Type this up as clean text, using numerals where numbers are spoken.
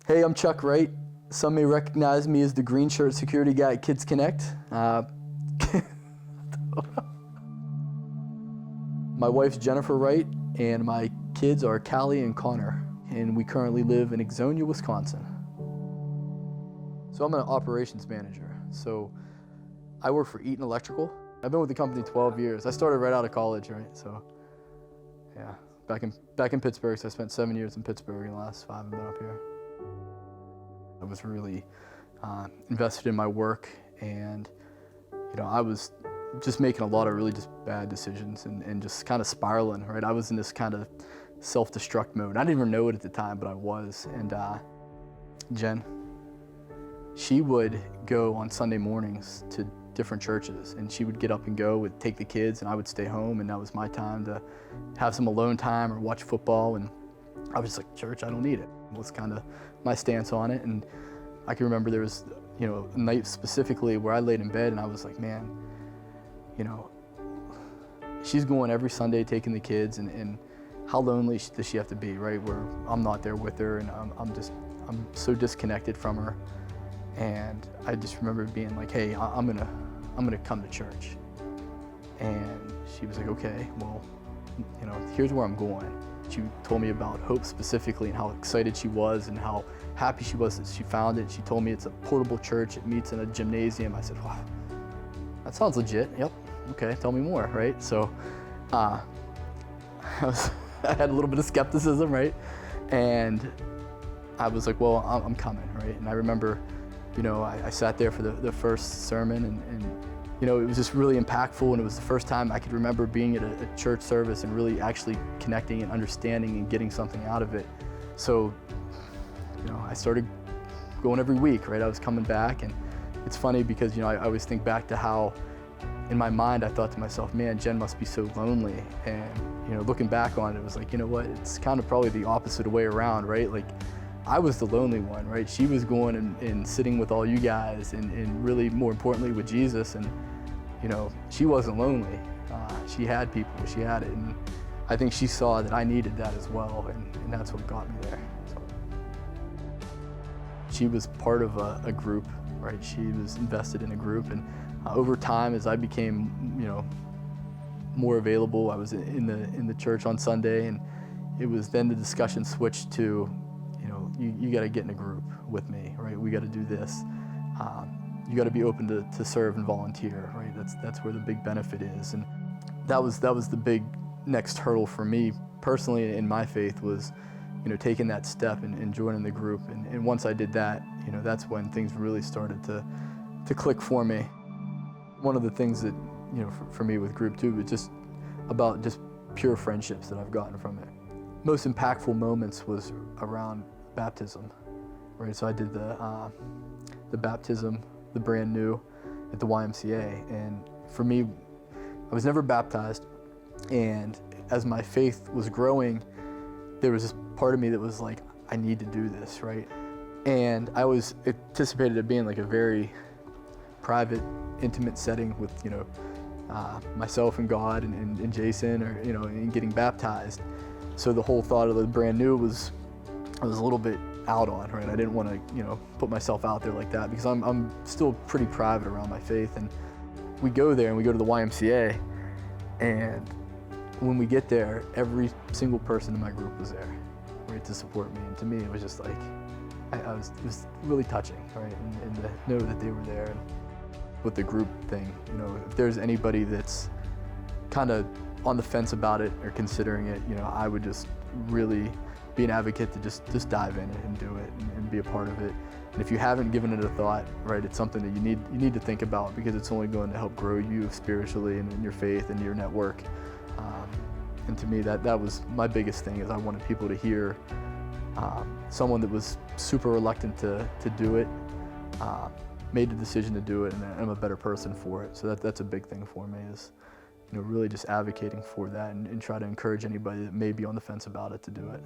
Hey, I'm Chuck Wright. Some may recognize me as the green shirt security guy at Kids Connect. My wife's Jennifer Wright, and my kids are Callie and Connor, and we currently live in Ixonia, Wisconsin. So I'm an operations manager. So I work for Eaton Electrical. I've been with the company 12 years. I started right out of college, right? So yeah, back in Pittsburgh. So I spent 7 years in Pittsburgh, and the last 5 I've been up here. I was really invested in my work, and I was just making a lot of really just bad decisions and just kind of spiraling, right? I was in this kind of self-destruct mode. I didn't even know it at the time, but I was. And Jen, she would go on Sunday mornings to different churches, and she would get up and go, would take the kids, and I would stay home, and that was my time to have some alone time or watch football. And I was just like, church, I don't need it. Was kind of my stance on it. And I can remember there was, a night specifically where I laid in bed and I was like, man, she's going every Sunday taking the kids, and how lonely does she have to be, right? Where I'm not there with her, and I'm so disconnected from her. And I just remember being like, hey, I'm gonna come to church. And she was like, okay, well, here's where I'm going. She told me about Hope specifically and how excited she was and how happy she was that she found it. She told me it's a portable church. It meets in a gymnasium. I said, wow, that sounds legit. Yep. Okay, tell me more, right? So I had a little bit of skepticism, right? And I was like, well, I'm coming, right? And I remember, I sat there for the first sermon, and it was just really impactful, and it was the first time I could remember being at a church service and really actually connecting and understanding and getting something out of it. So, I started going every week, right? I was coming back, and it's funny because, I always think back to how in my mind I thought to myself, man, Jen must be so lonely. And, looking back on it, it was like, you know what, it's kind of probably the opposite way around, right? Like, I was the lonely one, right? She was going and sitting with all you guys and really, more importantly, with Jesus. And, she wasn't lonely. She had people, she had it. And I think she saw that I needed that as well, and that's what got me there. So. She was part of a group, right? She was invested in a group, and over time, as I became, more available, I was in the church on Sunday, and it was then the discussion switched to, you got to get in a group with me, right? We got to do this. You got to be open to serve and volunteer, right? That's where the big benefit is. And that was the big next hurdle for me personally in my faith was, taking that step and joining the group. And once I did that, that's when things really started to click for me. One of the things that, for me with group too, was just about just pure friendships that I've gotten from it. Most impactful moments was around baptism, right? So I did the baptism, the brand new, at the YMCA. And for me, I was never baptized. And as my faith was growing, there was this part of me that was like, I need to do this, right? And I was anticipated it being like a very private, intimate setting with, myself and God and Jason, or, and getting baptized. So the whole thought of the brand new I was a little bit out on, right? I didn't want to, put myself out there like that because I'm still pretty private around my faith. And we go there and we go to the YMCA, and when we get there, every single person in my group was there, right, to support me. And to me, it was just like, it was really touching, right? And to know that they were there. And with the group thing, if there's anybody that's kind of on the fence about it or considering it, I would just really be an advocate to just dive in and do it and be a part of it. And if you haven't given it a thought, right, it's something that you need to think about, because it's only going to help grow you spiritually and in your faith and your network. And to me, that was my biggest thing, is I wanted people to hear someone that was super reluctant to do it, made the decision to do it, and I'm a better person for it. So that's a big thing for me, is really just advocating for that and try to encourage anybody that may be on the fence about it to do it.